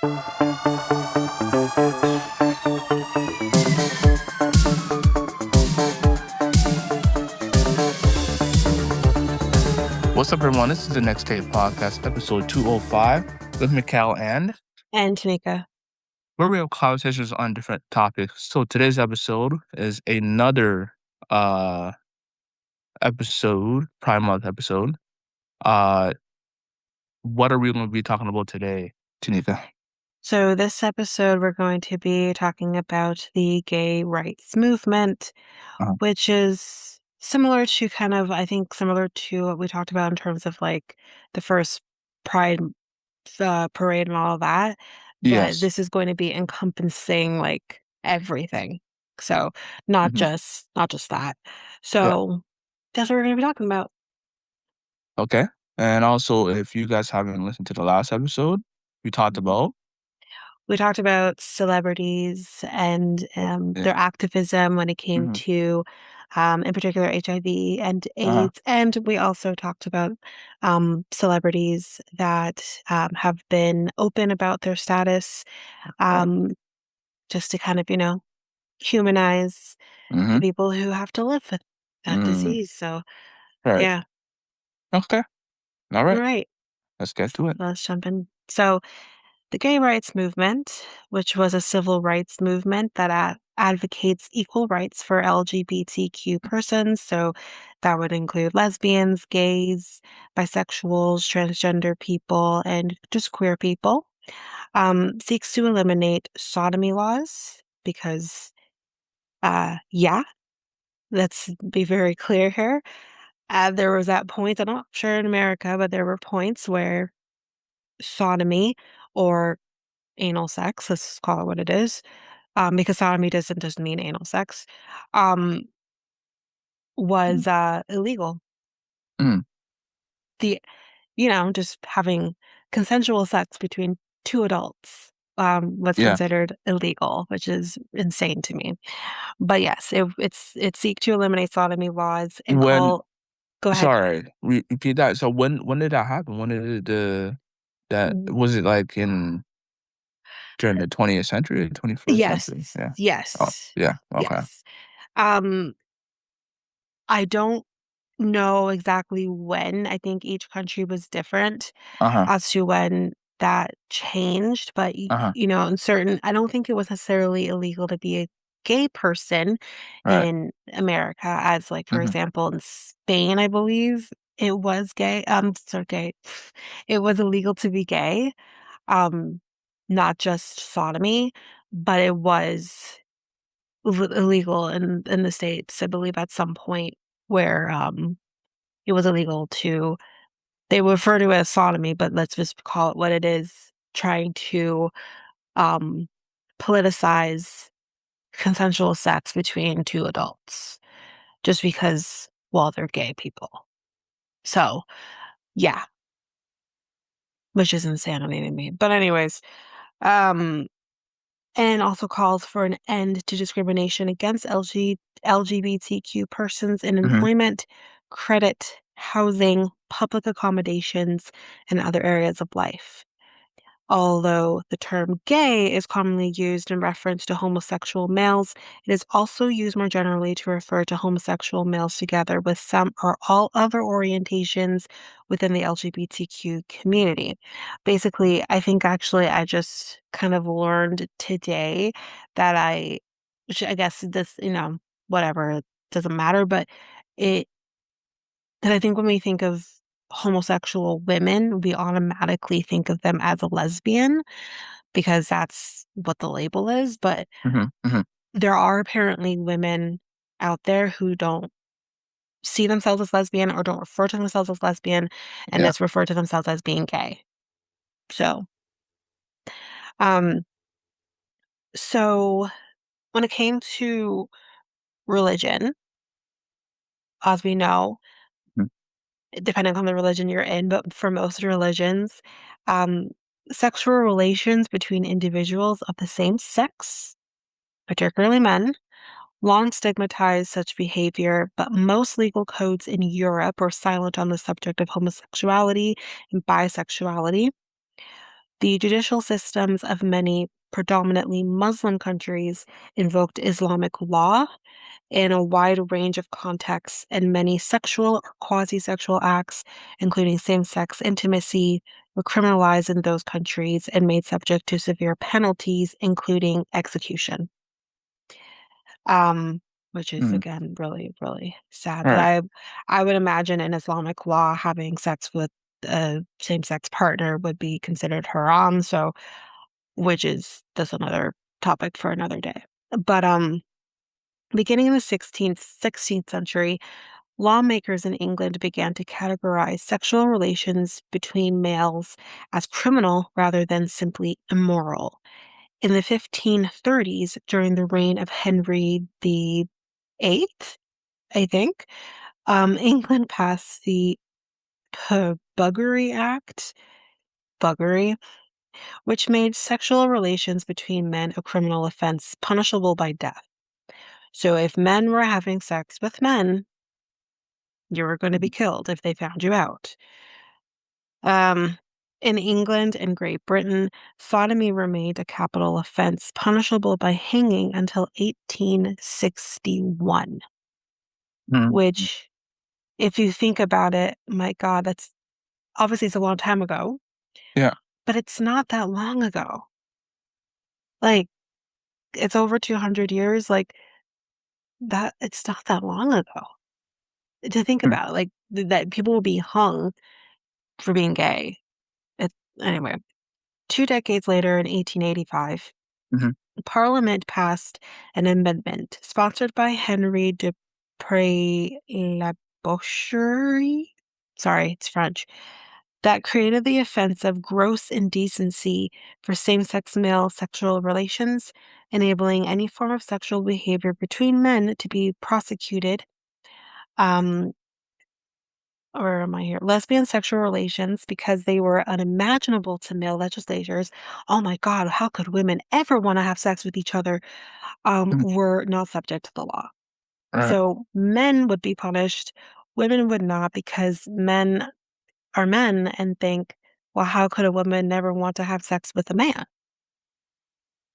What's up, everyone? This is the Next Tape Podcast, episode 205, with Mikel and Tanyka. where we have conversations on different topics. So today's episode is another uh episode, Prime Month episode. Uh, what are we going to be talking about today, Tanika? So this episode, we're going to be talking about the gay rights movement, Uh-huh. which is similar to similar to what we talked about in terms of like the first Pride parade and all of that. But Yes. this is going to be encompassing like everything. So not Hmm. just that. Yeah. So that's what we're going to be talking about. Okay. And also, if you guys haven't listened to the last episode, we talked about. We talked about celebrities and Yeah. their activism when it came Hmm. to, in particular, HIV and Uh-huh. AIDS. And we also talked about celebrities that have been open about their status, Right. um, just to kind of, humanize the Mm-hmm. people who have to live with that Mm. disease. So, Right. yeah, Okay. All right. right. Let's get to it. Let's jump in. So, the gay rights movement, which was a civil rights movement that advocates equal rights for LGBTQ persons, so that would include lesbians, gays, bisexuals, transgender people, and just queer people, seeks to eliminate sodomy laws because, yeah, let's be very clear here. There was at points, I'm not sure in America, but there were points where sodomy or anal sex, let's just call it what it is, because sodomy doesn't mean anal sex, um, was, illegal. Mm. The just having consensual sex between 2 adults, was Yeah. considered illegal, which is insane to me. But yes, it seek to eliminate sodomy laws and When call. Go ahead. Sorry, repeat that. So when did that happen? When did that Mm, was it like in during the 20th century, 21st yes, century? Yeah. Oh, yes, yeah. Okay. yes. Um, I don't know exactly when. I think each country was different Uh-huh. as to when that changed, but Uh-huh. in certain, I don't think it was necessarily illegal to be a gay person Right. in America, as like for Mhm. example in Spain, I believe it was gay. Sorry, gay. It was illegal to be gay. Um, not just sodomy, but it was illegal in the States, I believe, at some point where it was illegal to, they refer to it as sodomy, but let's just call it what it is, trying to um, politicize consensual sex between two adults just because, well, they're gay people. So, yeah, which is insanity to me. But anyways, um, and also calls for an end to discrimination against LGBTQ persons in Mhm. employment, credit, housing, public accommodations, and other areas of life. Although the term gay is commonly used in reference to homosexual males, it is also used more generally to refer to homosexual males together with some or all other orientations within the LGBTQ community. Basically, I think actually I just kind of learned today that which I guess this, whatever, it doesn't matter, but it, that I think when we think of homosexual women, we automatically think of them as a lesbian because that's what the label is, but Mhm. Mhm. there are apparently women out there who don't see themselves as lesbian or don't refer to themselves as lesbian and Yeah. just refer to themselves as being gay. So, um, so when it came to religion, as we know, Mhm. depending on the religion you're in, but for most religions, um, sexual relations between individuals of the same sex, particularly men, long stigmatized such behavior, but most legal codes in Europe are silent on the subject of homosexuality and bisexuality. The judicial systems of many predominantly Muslim countries invoked Islamic law in a wide range of contexts, and many sexual or quasi-sexual acts, including same-sex intimacy, were criminalized in those countries and made subject to severe penalties, including execution. Um, which is Mm. again really, really sad. But Right. I would imagine in Islamic law having sex with a same-sex partner would be considered haram, so which is that's another topic for another day. But beginning in the 16th century, lawmakers in England began to categorize sexual relations between males as criminal rather than simply immoral. In the 1530s, during the reign of Henry the Eighth, I think, England passed the Buggery Act, buggery, which made sexual relations between men a criminal offense punishable by death. So if men were having sex with men, you were going to be killed if they found you out. Um, in England and Great Britain, sodomy remained a capital offense punishable by hanging until 1861, Mm. which, if you think about it, my God, that's obviously it's a long time ago, Yeah. but it's not that long ago. Like, it's over 200 years. Like, that, it's not that long ago to think Mm. about. Like, that people will be hung for being gay. It, anyway, 2 decades later in 1885, Mhm. Parliament passed an amendment sponsored by Henry de Pré-Labourgerie. Sorry, it's French. That created the offense of gross indecency for same-sex male sexual relations, enabling any form of sexual behavior between men to be prosecuted. Um, or am I here? Lesbian sexual relations, because they were unimaginable to male legislators. Oh my God, how could women ever want to have sex with each other? Mm. Were not subject to the law. Right. So men would be punished, women would not, because men are men and think, well, how could a woman never want to have sex with a man?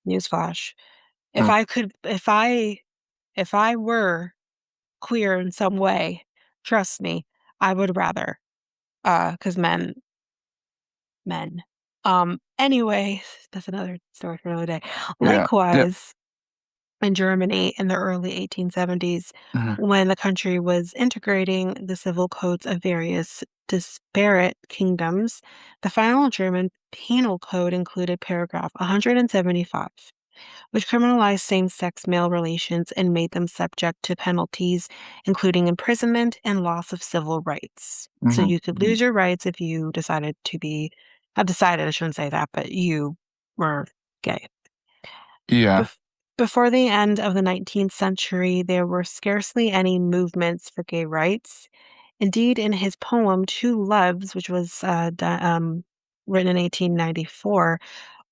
Newsflash. If Mm. I could, if I were queer in some way, trust me, I would rather, because men. Anyway, that's another story for another day. Yeah. Yeah. Likewise, in Germany in the early 1870s, Mhm. when the country was integrating the civil codes of various disparate kingdoms, the final German penal code included paragraph 175, which criminalized same-sex male relations and made them subject to penalties, including imprisonment and loss of civil rights. So Mhm. you could Mhm. lose your rights if you decided to be, not decided, I shouldn't say that, but you were gay. Yeah. Bef- Before the end of the 19th century, there were scarcely any movements for gay rights. Indeed, in his poem Two Loves, which was written in 1894,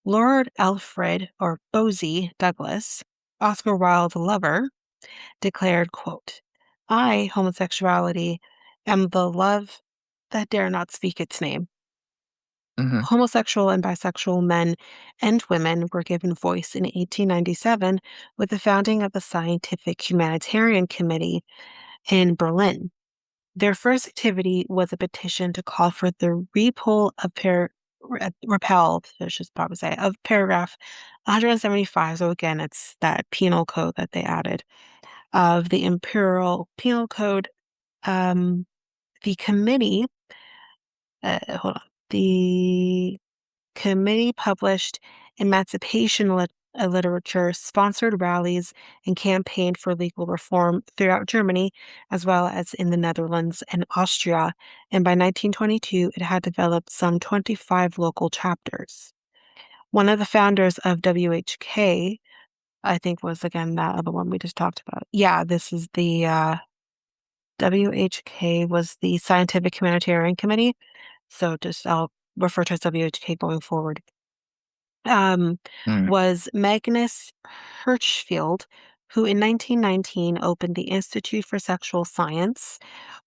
Lord Alfred, or Bosie Douglas, Oscar Wilde's lover, declared, quote, I, homosexuality, am the love that dare not speak its name. Mhm. Homosexual and bisexual men and women were given voice in 1897 with the founding of the Scientific Humanitarian Committee in Berlin. Their first activity was a petition to call for the repeal, I should probably say, of paragraph 175. So again, it's that penal code that they added of the Imperial Penal Code. Um, the committee, hold on, the committee published emancipation literature, sponsored rallies, and campaigned for legal reform throughout Germany, as well as in the Netherlands and Austria. And by 1922, it had developed some 25 local chapters. One of the founders of WHK, I think, was again that other one we just talked about. Yeah, this is the WHK was the Scientific Humanitarian Committee. So just I'll refer to as WHK going forward. um, Mm. was Magnus Hirschfeld, who in 1919 opened the Institute for Sexual Science,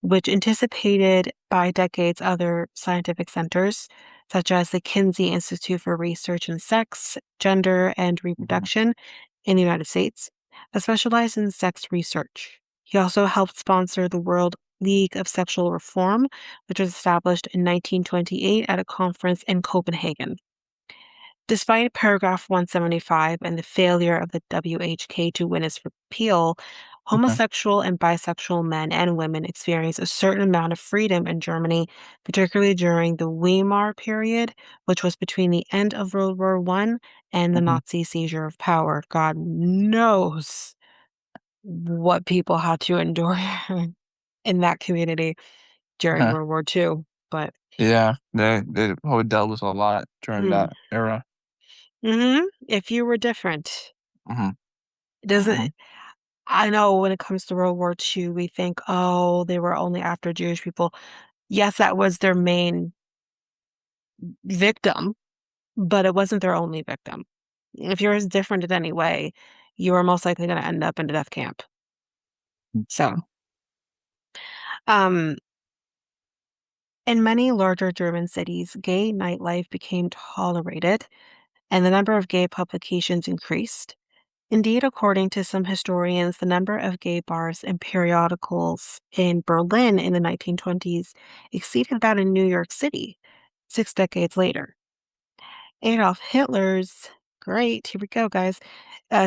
which anticipated by decades other scientific centers. such as the Kinsey Institute for Research in Sex, Gender, and mhm, Reproduction in the United States, that specialized in sex research. He also helped sponsor the World League of Sexual Reform, which was established in 1928 at a conference in Copenhagen. Despite paragraph 175 and the failure of the WHK to win its repeal, okay, homosexual and bisexual men and women experienced a certain amount of freedom in Germany, particularly during the Weimar period, which was between the end of World War I and the mhm, Nazi seizure of power. God knows what people had to endure in that community during uh-huh. World War II. But Yeah, they probably dealt with a lot during mm, that era. if you were different, Mhm, it doesn't. mhm, I know when it comes to World War II, we think, oh, they were only after Jewish people. Yes, that was their main victim, but it wasn't their only victim. If you're as different in any way, you are most likely going to end up in a death camp. mm, So, um, in many larger German cities, gay nightlife became tolerated and the number of gay publications increased. Indeed, according to some historians, the number of gay bars and periodicals in Berlin in the 1920s exceeded that in New York City 6 decades later. Adolf Hitler's, great, here we go, guys,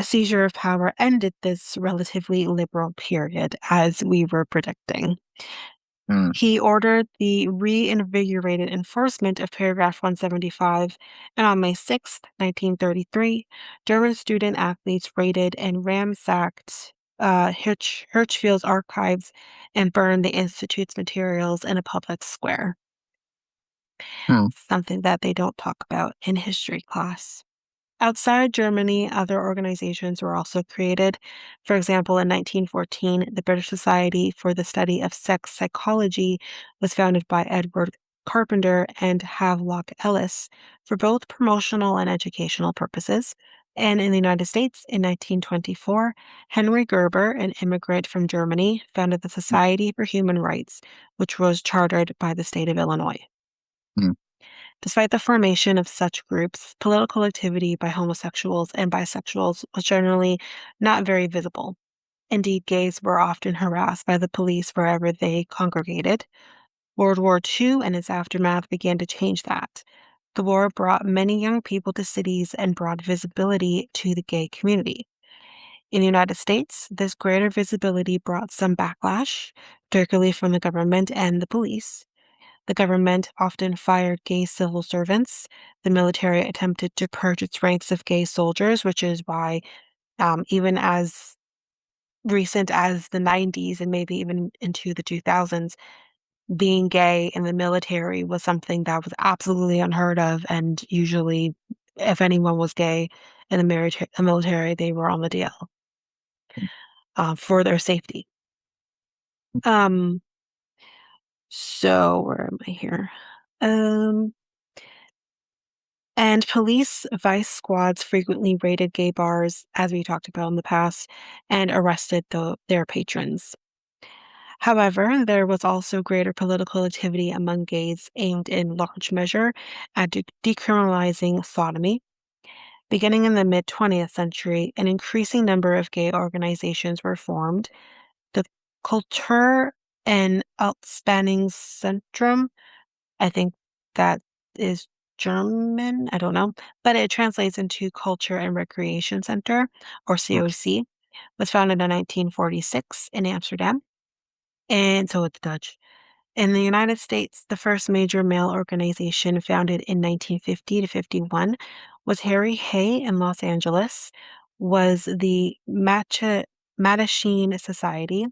seizure of power ended this relatively liberal period, as we were predicting. mm, He ordered the reinvigorated enforcement of paragraph 175, and on May 6th, 1933, German student athletes raided and ransacked Hirschfield's archives and burned the institute's materials in a public square, mm, something that they don't talk about in history class. Outside Germany, other organizations were also created. For example, in 1914, the British Society for the Study of Sex Psychology was founded by Edward Carpenter and Havelock Ellis for both promotional and educational purposes. And in the United States, in 1924, Henry Gerber, an immigrant from Germany, founded the Society for Human Rights, which was chartered by the state of Illinois. mm, Despite the formation of such groups, political activity by homosexuals and bisexuals was generally not very visible. Indeed, gays were often harassed by the police wherever they congregated. World War II and its aftermath began to change that. The war brought many young people to cities and brought visibility to the gay community. In the United States, this greater visibility brought some backlash, particularly from the government and the police. The government often fired gay civil servants. The military attempted to purge its ranks of gay soldiers, which is why, even as recent as the 90s and maybe even into the 2000s, being gay in the military was something that was absolutely unheard of. And usually, if anyone was gay in the military, they were on the DL for their safety. Um, so, where am I here? Um, And police vice squads frequently raided gay bars, as we talked about in the past, and arrested their patrons. However, there was also greater political activity among gays aimed in large measure at decriminalizing sodomy. Beginning in the mid 20th century, an increasing number of gay organizations were formed. The Kultur- and Outspannungszentrum, I think that is German, I don't know, but it translates into Culture and Recreation Center, or mm, COC, was founded in 1946 in Amsterdam, and so it's Dutch. In the United States, the first major male organization founded in 1950 to 51 was Harry Hay in Los Angeles, was the Mattachine Society.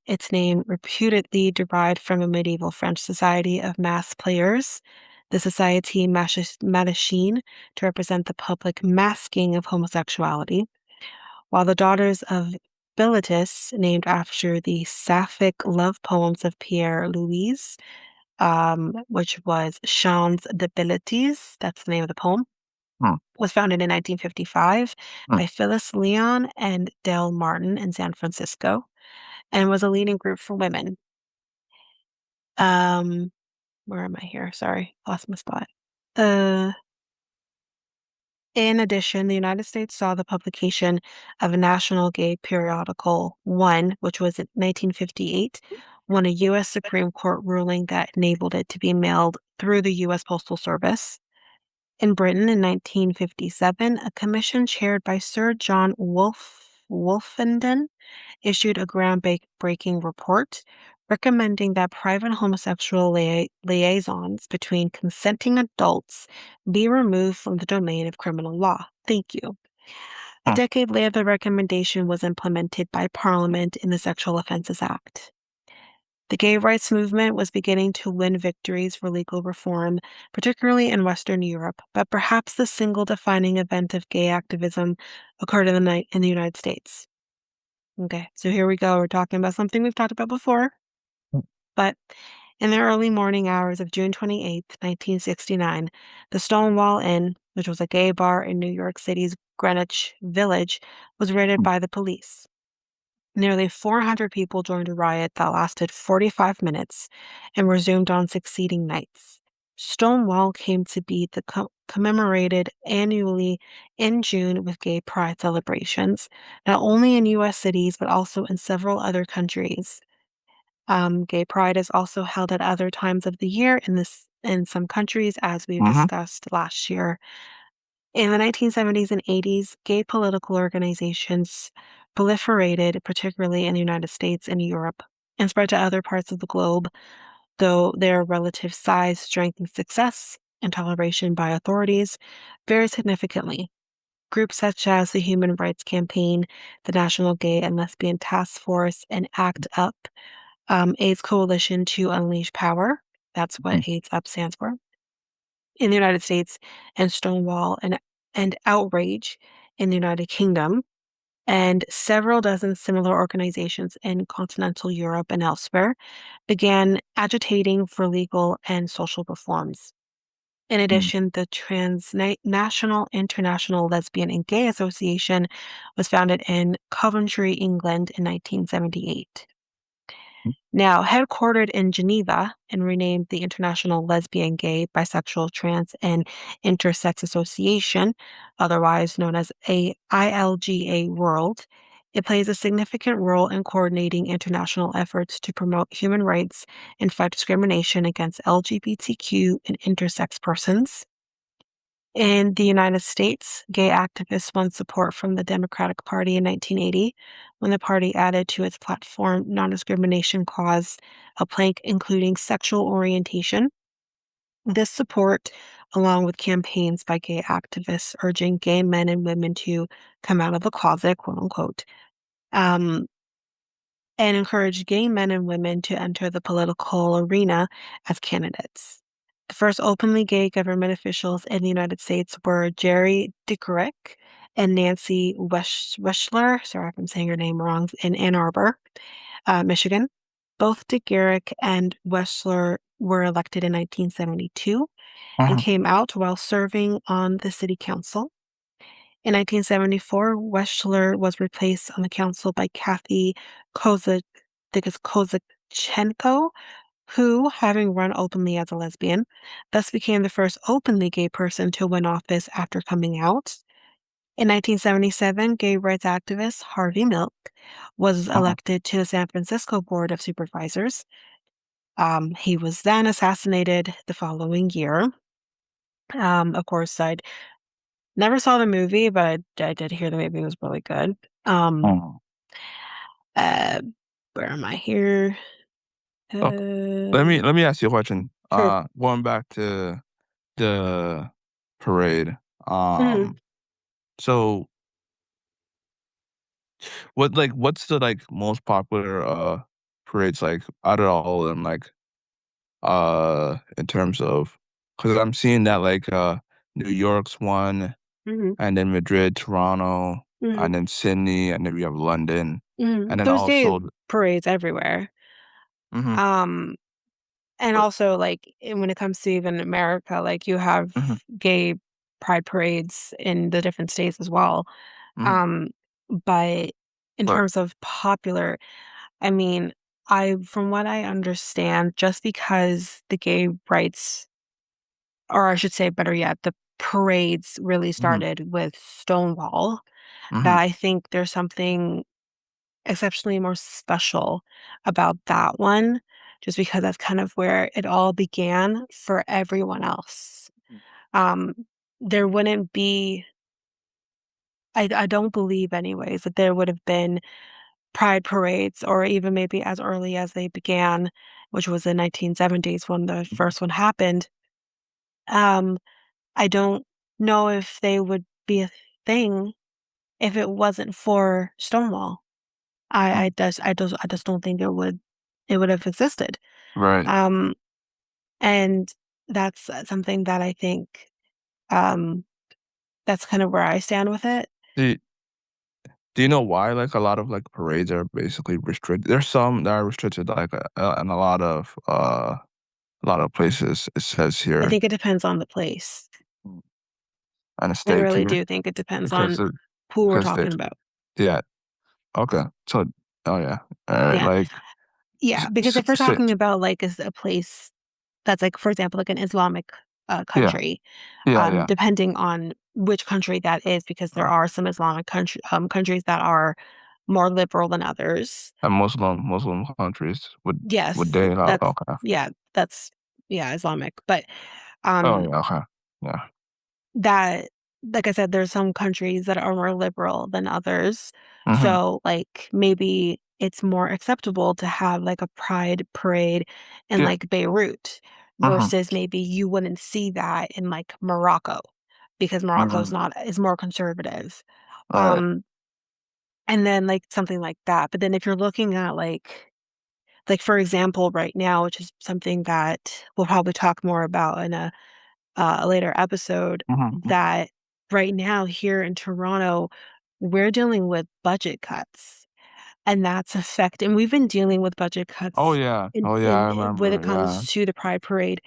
Its name reputedly derived from a medieval French society of mass players, the Société Mattachine, to represent the public masking of homosexuality, while the Daughters of Bilitis, named after the sapphic love poems of Pierre Louis, which was Chants de Bilitis, that's the name of the poem, mm, was founded in 1955 mm, by Phyllis Leon and Del Martin in San Francisco and was a leading group for women. Um, where am I here? Sorry, lost my spot. Uh, in addition, the United States saw the publication of a national gay periodical, One, which was in 1958, when a U.S. Supreme Court ruling that enabled it to be mailed through the U.S. Postal Service. In Britain in 1957, a commission chaired by Sir John Wolfenden issued a groundbreaking report recommending that private homosexual liaisons between consenting adults be removed from the domain of criminal law. Thank you. A Huh. decade later, the recommendation was implemented by Parliament in the Sexual Offences Act. The gay rights movement was beginning to win victories for legal reform, particularly in Western Europe, but perhaps the single defining event of gay activism occurred in the United States. Okay, so here we go. We're talking about something we've talked about before, but in the early morning hours of June 28th, 1969, the Stonewall Inn, which was a gay bar in New York City's Greenwich Village, was raided by the police. Nearly 400 people joined a riot that lasted 45 minutes and resumed on succeeding nights. Stonewall came to be commemorated annually in June with gay pride celebrations, not only in U.S. cities, but also in several other countries. Gay pride is also held at other times of the year in some countries, as we've Mhm. discussed last year. In the 1970s and 80s, gay political organizations proliferated, particularly in the United States and Europe, and spread to other parts of the globe, though their relative size, strength, and success and toleration by authorities vary significantly. Groups such as the Human Rights Campaign, the National Gay and Lesbian Task Force, and ACT UP, AIDS Coalition to Unleash Power, that's Mhm. what AIDS UP stands for, in the United States, and Stonewall and Outrage in the United Kingdom, and several dozen similar organizations in continental Europe and elsewhere began agitating for legal and social reforms. In Mhm. addition, the Transnational International Lesbian and Gay Association was founded in Coventry, England in 1978. Now, headquartered in Geneva and renamed the International Lesbian, Gay, Bisexual, Trans, and Intersex Association, otherwise known as ILGA World, it plays a significant role in coordinating international efforts to promote human rights and fight discrimination against LGBTQ and intersex persons. In the United States, gay activists won support from the Democratic Party in 1980 when the party added to its platform non-discrimination clause a plank including sexual orientation. This support, along with campaigns by gay activists urging gay men and women to come out of the closet, quote unquote, um, and encouraged gay men and women to enter the political arena as candidates. The first openly gay government officials in the United States were Jerry Dickerick and Nancy Weschler, sorry if I'm saying your name wrong, in Ann Arbor, Michigan. Both Dickerick and Weschler were elected in 1972 and Uh-huh. came out while serving on the city council. In 1974, Weschler was replaced on the council by Kathy Kozak, I think it's Kozakchenko, who, having run openly as a lesbian, thus became the first openly gay person to win office after coming out. In 1977, gay rights activist Harvey Milk was Uh-huh. elected to the San Francisco Board of Supervisors. He was then assassinated the following year. Of course, I never saw the movie, but I did hear the movie was really good. Um, Uh-huh. uh, where am I here? Oh, let Uh, me ask you a question. sure. Going back to the parade. Mhm, So what's the like most popular parades like out of all of them in terms of because I'm seeing that New York's one mhm, and then Madrid, Toronto, mhm, and then Sydney, and then we have London, mhm. and then There's gay also parades everywhere. mhm, Um, and but also, like, when it comes to even America, like, you have mhm, gay pride parades in the different states as well. mhm, Um, but in but terms of popular, I mean, I from what I understand, just because the gay rights, or I should say better yet, the parades really Mhm, started with Stonewall, that mhm, I think there's something exceptionally more special about that one, just because that's kind of where it all began for everyone else. Um, there wouldn't be I don't believe anyways that there would have been pride parades or even maybe as early as they began, which was the 1970s when the mhm, first one happened. Um, I don't know if they would be a thing if it wasn't for Stonewall. mm. I just don't think it would have existed. Right. Um, and that's something that I think um that's kind of where I stand with it. Do do you know why, like, a lot of, like, parades are basically restricted? There's some that are restricted, like, in a lot of places, it says I here, think it depends on the place. mm, and the I state really too, do think it depends because on it who we're because they talking about. yeah, okay. So oh, yeah. Alright, Yeah. like, Yeah, because if we're s talking about, like, a place that's, like, for example, like an Islamic, yeah, country, yeah, yeah, depending on which country that is, because there uh, are some Islamic countries that are more liberal than others. and Muslim countries, would Yes, they allow that's okay. yeah, that's yeah, Islamic, but, Oh, um yeah, okay. Yeah. that like I said, there's some countries that are more liberal than others. Mhm, So, like, maybe it's more acceptable to have, like, a pride parade in, yeah, like, Beirut mhm, versus maybe you wouldn't see that in, like, Morocco because Morocco's mhm, not is more conservative. right, Um, and then, like, something like that. But then if you're looking at, like, for example, right now, which is something that we'll probably talk more about in a later episode, mhm, mhm. that right now here in Toronto, we're dealing with budget cuts, and that's affect and we've been dealing with budget cuts Oh, yeah, I when it remember, yeah. comes to the Pride Parade,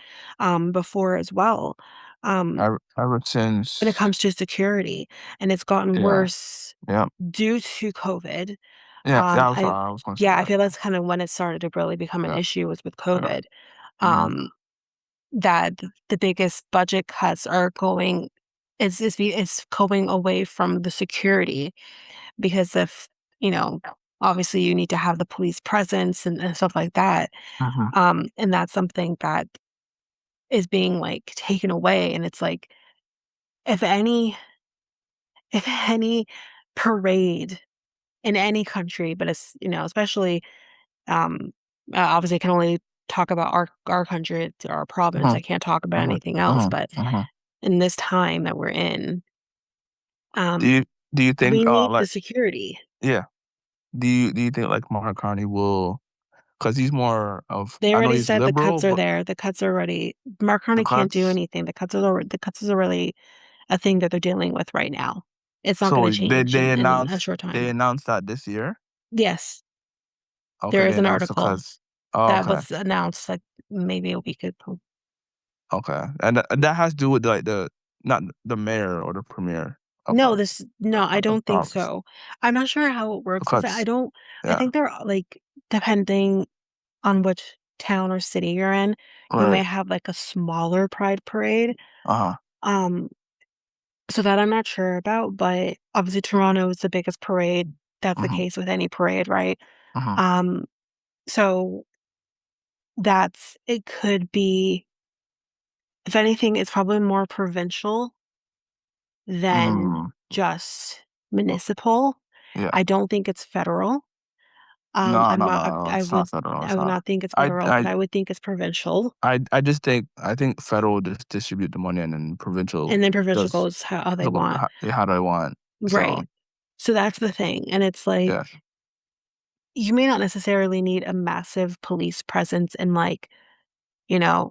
before as well, um, Ever when it since comes to security, and it's gotten yeah, worse yeah, due to COVID. yeah, I'm I sorry, I was gonna say Yeah, I that. feel that's kind of when it started to really become an Yeah, issue was with yeah, COVID. mhm, Um, that the biggest budget cuts are going is going away from the security because of, you know, obviously you need to have the police presence and stuff like that. mhm, And that's something that is being like taken away. And it's like if any if any parade in any country, but it's especially um obviously I can only talk about our country, it's our province. mhm, I can't talk about mhm, anything else, mhm, but mhm. in this time that we're in, Do um, you do you we think, need the like security. yeah, do you think, like, Mark Carney will? Because he's more of They I know already he's said the liberal, cuts are but there. The cuts are already Mark the Carney can't do cuts anything. The cuts is already a thing that they're dealing with right now. It's not so gonna change in a short they time. announced that this year? Yes, Okay, there they is an announced the article cuts. Oh, that okay, was announced, like, maybe a week ago. okay, and that has to do with, like, the not the mayor or the premier No, I of the don't think province. so. I'm not sure how it The works because I cuts. don't I Yeah, think they're, like, depending on which town or city you're in, you may right. have, like, a smaller pride parade. Uh-huh. Um, so that I'm not sure about, but obviously Toronto is the biggest parade. That's the Mhm, case with any parade, right? mhm, Um, so it could be, if anything, it's probably more provincial than mm. just municipal. Yeah. I don't think it's federal. No, I'm no, not, no, no, it's not federal, I it's would not. not think it's I federal, but I I would think it's provincial. I just think I think federal just distribute the money and then provincial And then provincial does goes how they the want. how do I want. So, Right. So that's the thing. And it's like, yeah. you may not necessarily need a massive police presence in, like,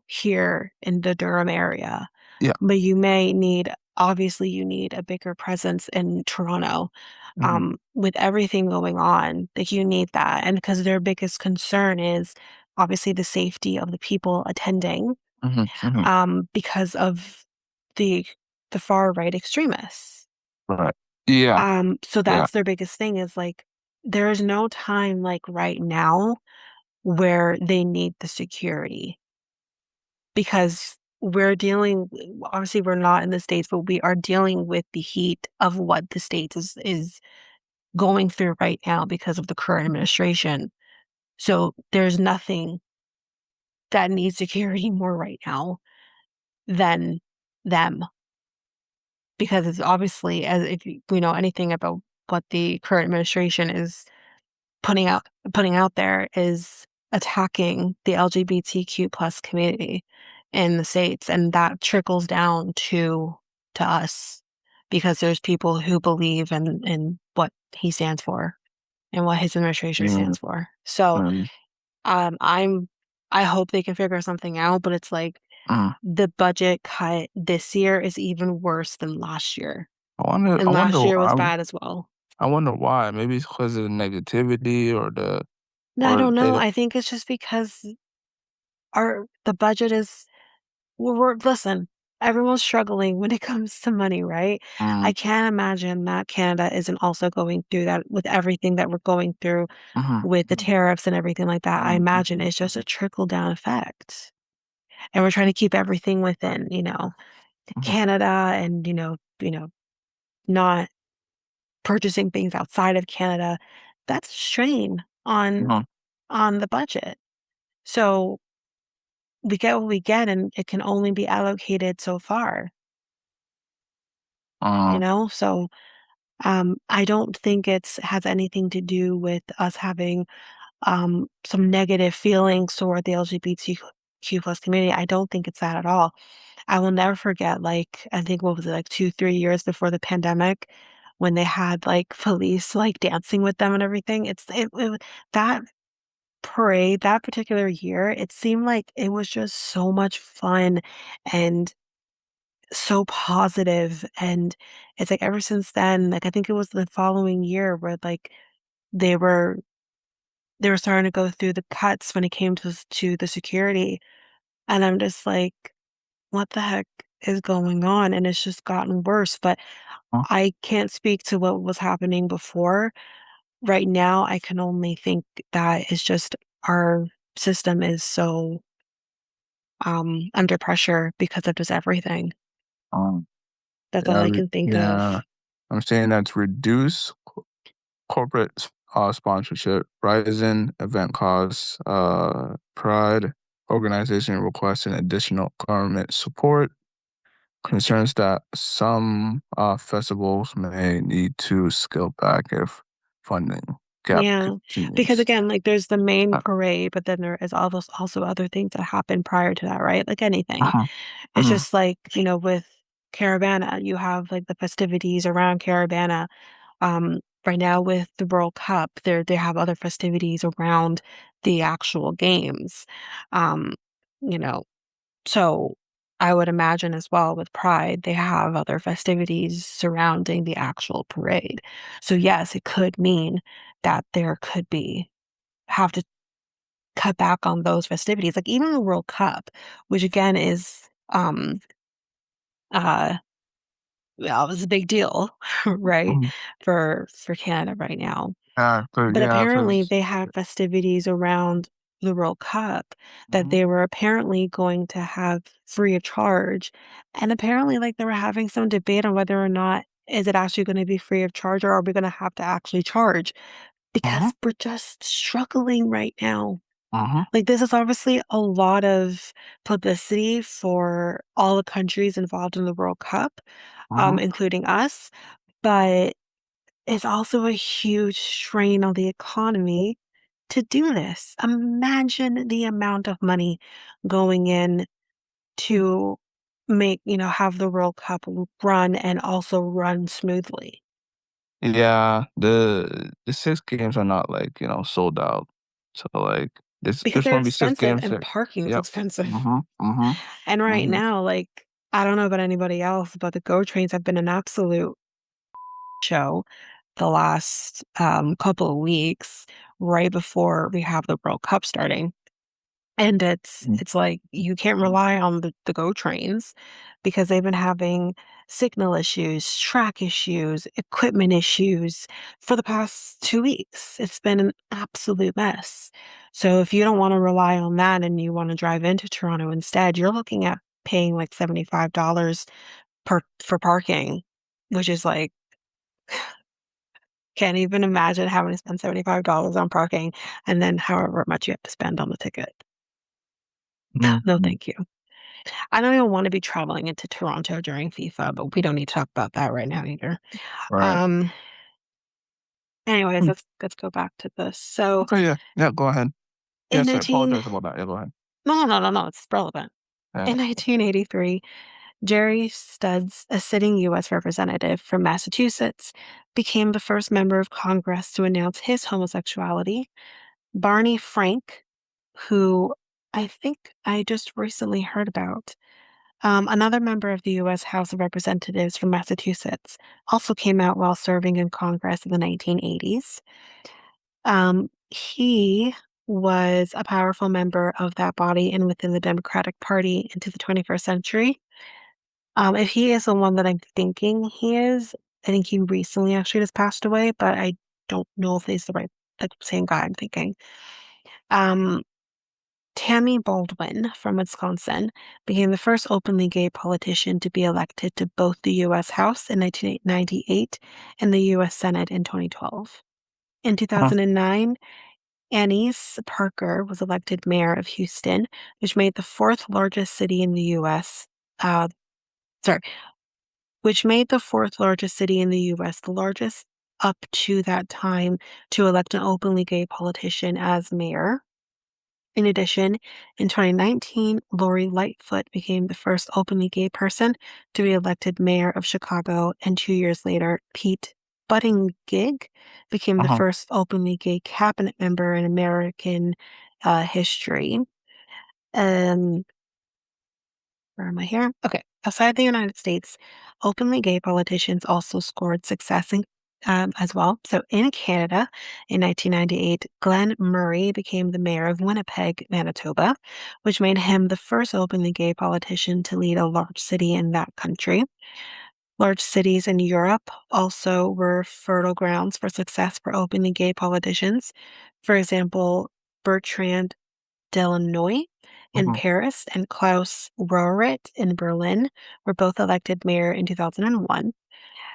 here in the Durham area, Yeah. but you may need obviously, you need a bigger presence in Toronto. Mhm, With everything going on, like, you need that, and because their biggest concern is obviously the safety of the people attending, mhm, mhm. because of the far right extremists. Right. Yeah, So yeah. that's their biggest thing is, like, there is no time, like, right now where they need the security because we're dealing obviously we're not in the States, but we are dealing with the heat of what the States is going through right now because of the current administration. So there's nothing that needs security more right now than them because it's obviously as if we know anything about what the current administration is putting out putting out there is attacking the LGBTQ plus community in the States, and that trickles down to us because there's people who believe in what he stands for and what his administration Mm, stands for. So, mm, I'm I hope they can figure something out, but it's like mm. the budget cut this year is even worse than last year, I and wonder, last year was bad as well. I wonder why. Maybe it's because of the negativity or No, I or don't they know. don't. I think it's just because the budget is we're listen, everyone's struggling when it comes to money, right? Mm, I can't imagine that Canada isn't also going through that with everything that we're going through mhm, with the tariffs and everything like that. I mm, imagine it's just a trickle down effect. And we're trying to keep everything within, mhm, Canada and, not purchasing things outside of Canada. That's a strain mhm, on the budget. So we get what we get and it can only be allocated so far, you mm, know? So I don't think it's has anything to do with us having some negative feelings toward the LGBTQ plus community. I don't think it's that at all. I will never forget, like, I think what was it, like 2, 3 years before the pandemic when they had like police like dancing with them and everything. That parade, that particular year, it seemed like it was just so much fun and so positive, and it's like ever since then, like, I think it was the following year where, like, they were they were starting to go through the cuts when it came to the security, and I'm just like, "What the heck is going on?" And it's just gotten worse, but mm, I can't speak to what was happening before. Right now, I can only think that it's just our system is so, under pressure because of just everything. mm. That's all Yeah, I can think yeah. of. I'm saying that's reduce corporate sponsorship, rising event costs, pride organization requesting additional government support, concerns that some festivals may need to scale back if funding gap Yeah, because continues. again, like there's the main Uh, parade, but then there is also other things that happen prior to that, right? Like anything. uh-huh, It's uh-huh, just like, with Caravana, you have like the festivities around Caravana. Right now with the World Cup, they have other festivities around the actual games. Um, you know, so I would imagine as well with Pride, they have other festivities surrounding the actual parade. So yes, it could mean that there could be have to cut back on those festivities, like even the World Cup, which again is uh well, it's a big deal, right? uh-huh. For Canada right now. But Yeah, apparently 'cause they had festivities around the World Cup that mhm, they were apparently going to have free of charge. And apparently, like, they were having some debate on whether or not is it actually gonna be free of charge or are we gonna have to actually charge? uh-huh, Because we're just struggling right now. uh-huh, Like, this is obviously a lot of publicity for all the countries involved in the World Cup, uh-huh. including us, but it's also a huge strain on the economy to do this. Imagine the amount of money going in to have the World Cup run and also run smoothly Yeah, the 6 games are not, like, sold out. So, like, because there's they're gonna be 6 expensive games and there. parking is Yep. expensive. Mhm, mhm, And right mhm, now, like, I don't know about anybody else, but the GO trains have been an absolute show the last couple of weeks right before we have the World Cup starting. And mhm, it's like you can't rely on the GO trains because they've been having signal issues, track issues, equipment issues for the past 2 weeks. It's been an absolute mess. So if you don't wanna rely on that and you wanna drive into Toronto instead, you're looking at paying, like, $75 for parking, which is, like, can't even imagine having to spend $75 on parking and then however much you have to spend on the ticket. No, Mhm. thank you. I don't even wanna be traveling into Toronto during FIFA, but we don't need to talk about that right now either. Right. Um, anyways, Hmm. let's go back to this. So, Okay, yeah. Yeah, go ahead. in Yes, I 19 apologize about that. Yeah, go ahead. no, it's relevant. Yeah. In 1983, Jerry Studs, a sitting U.S. representative from Massachusetts, became the first member of Congress to announce his homosexuality. Barney Frank, who I think I just recently heard about, another member of the U.S. House of Representatives from Massachusetts, also came out while serving in Congress in the 1980s. He was a powerful member of that body and within the Democratic Party into the 21st century. If he is the one that I'm thinking he is, I think he recently actually just passed away, but I don't know if he's the same guy I'm thinking. Um, Tammy Baldwin from Wisconsin became the first openly gay politician to be elected to both the U.S. House in 1998 and the U.S. Senate in 2012. In Uh-huh. 2009, Anise Parker was elected mayor of Houston, which made the fourth largest city in the U.S. Sorry, which made the fourth largest city in the U.S. the largest up to that time to elect an openly gay politician as mayor. In addition, in 2019, Lori Lightfoot became the first openly gay person to be elected mayor of Chicago, and 2 years later, Pete Buttigieg became the Uh-huh. first openly gay cabinet member in American history. Um, where am I here? Okay. Outside the United States, openly gay politicians also scored success as well. So in Canada, in 1998, Glenn Murray became the mayor of Winnipeg, Manitoba, which made him the first openly gay politician to lead a large city in that country. Large cities in Europe also were fertile grounds for success for openly gay politicians. For example, Bertrand Delanoë in Mhm. Paris and Klaus Rohret in Berlin were both elected mayor in 2001.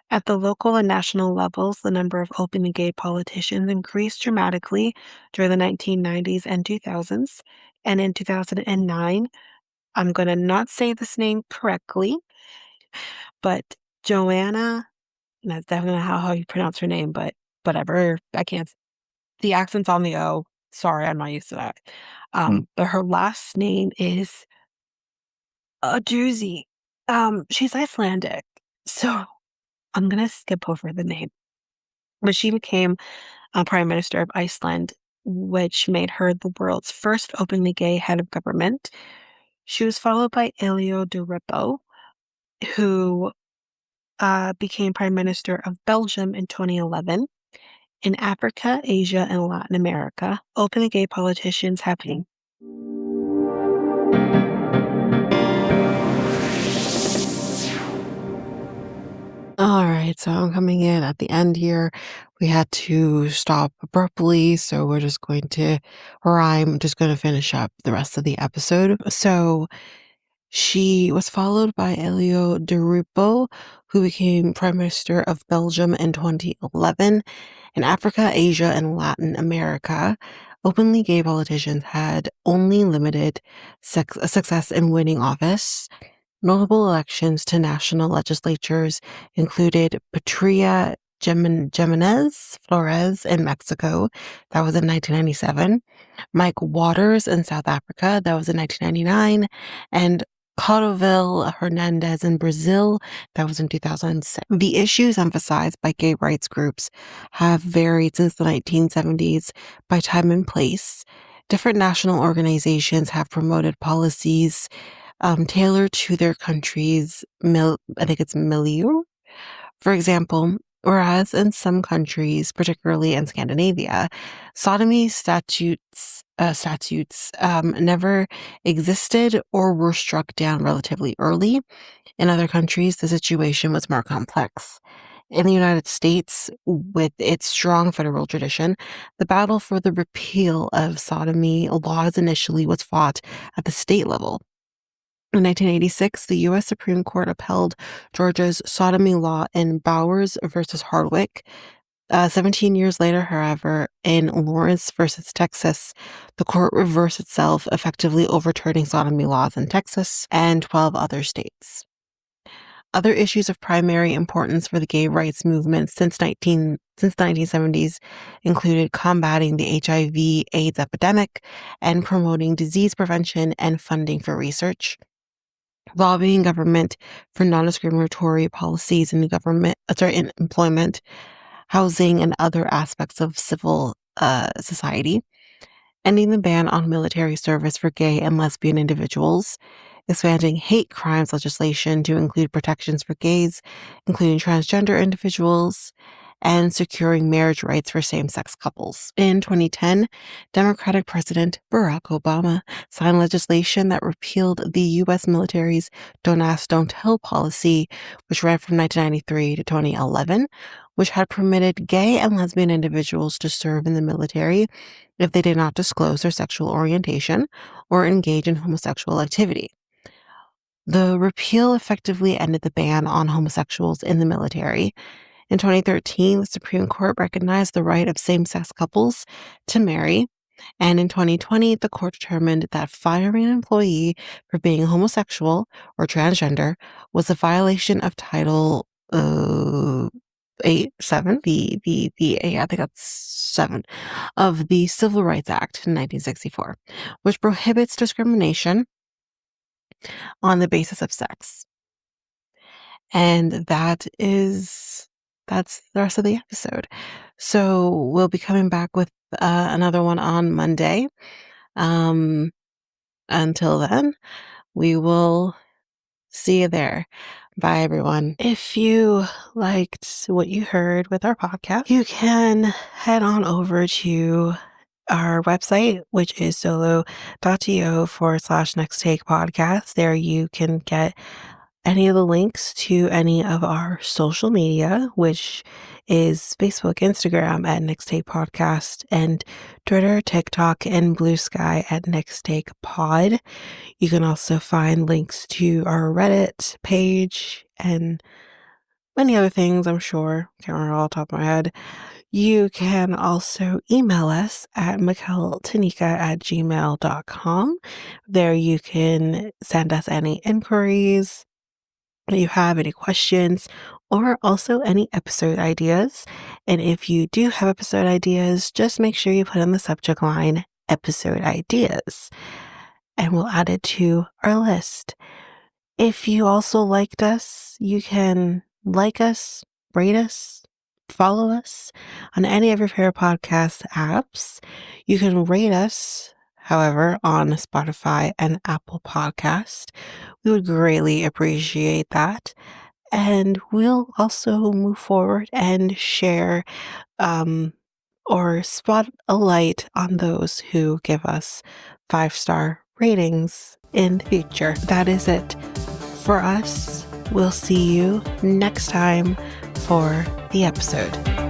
At the local and national levels, the number of openly gay politicians increased dramatically during the 1990s and 2000s. And in 2009, I'm going to not say this name correctly, but Joanna, and that's definitely how you pronounce her name, but whatever. I can't, the accent's on the O. Sorry, I'm not used to that. Mm. But her last name is a doozy. She's Icelandic, so I'm gonna skip over the name. But she became Prime Minister of Iceland, which made her the world's first openly gay head of government. She was followed by Elio de Ripo, who became Prime Minister of Belgium in 2011. In Africa, Asia, and Latin America, openly gay politicians have been. All right, so I'm coming in at the end here. We had to stop abruptly, so we're just going to, or I'm just going to finish up the rest of the episode. So she was followed by Elio de Rupo, who became Prime Minister of Belgium in 2011. In Africa, Asia, and Latin America, openly gay politicians had only limited success in winning office. Notable elections to national legislatures included Patria Jimenez Flores in Mexico, that was in 1997, Mike Waters in South Africa, that was in 1999, and Clodovel Hernandez in Brazil, that was in 2006. The issues emphasized by gay rights groups have varied since the 1970s by time and place. Different national organizations have promoted policies tailored to their country's I think it's milieu. For example, whereas in some countries, particularly in Scandinavia, sodomy statutes never existed or were struck down relatively early. In other countries, the situation was more complex. In the United States, with its strong federal tradition, the battle for the repeal of sodomy laws initially was fought at the state level. In 1986, the U.S. Supreme Court upheld Georgia's sodomy law in Bowers versus Hardwick. 17 years later, however, in Lawrence versus Texas, the court reversed itself, effectively overturning sodomy laws in Texas and 12 other states. Other issues of primary importance for the gay rights movement since the 1970s included combating the HIV/AIDS epidemic and promoting disease prevention and funding for research, lobbying government for non-discriminatory policies in in employment, housing, and other aspects of civil society, ending the ban on military service for gay and lesbian individuals, expanding hate crimes legislation to include protections for gays, including transgender individuals, and securing marriage rights for same-sex couples. In 2010, Democratic President Barack Obama signed legislation that repealed the U.S. military's Don't Ask, Don't Tell policy, which ran from 1993 to 2011, which had permitted gay and lesbian individuals to serve in the military if they did not disclose their sexual orientation or engage in homosexual activity. The repeal effectively ended the ban on homosexuals in the military. In 2013, the Supreme Court recognized the right of same-sex couples to marry, and in 2020, the court determined that firing an employee for being homosexual or transgender was a violation of Title 7, I think that's 7, of the Civil Rights Act in 1964, which prohibits discrimination on the basis of sex. And that's the rest of the episode. So we'll be coming back with another one on Monday. Until then, we will see you there. Bye, everyone. If you liked what you heard with our podcast, you can head on over to our website, which is solo.to/next take podcast. There you can get any of the links to any of our social media, which is Facebook, Instagram at Next Take Podcast, and Twitter, TikTok, and Blue Sky at Next Take Pod. You can also find links to our Reddit page and many other things, I'm sure. Can't remember all off the top of my head. You can also email us at mikeltanyka@gmail.com. There you can send us any inquiries that you have, any questions, or also any episode ideas. And if you do have episode ideas, just make sure you put in the subject line episode ideas, and we'll add it to our list. If you also liked us, you can like us, rate us, follow us on any of your favorite podcast apps. You can rate us, however, on Spotify and Apple Podcast. We would greatly appreciate that. And we'll also move forward and share or spot a light on those who give us 5-star ratings in the future. That is it for us. We'll see you next time for the episode.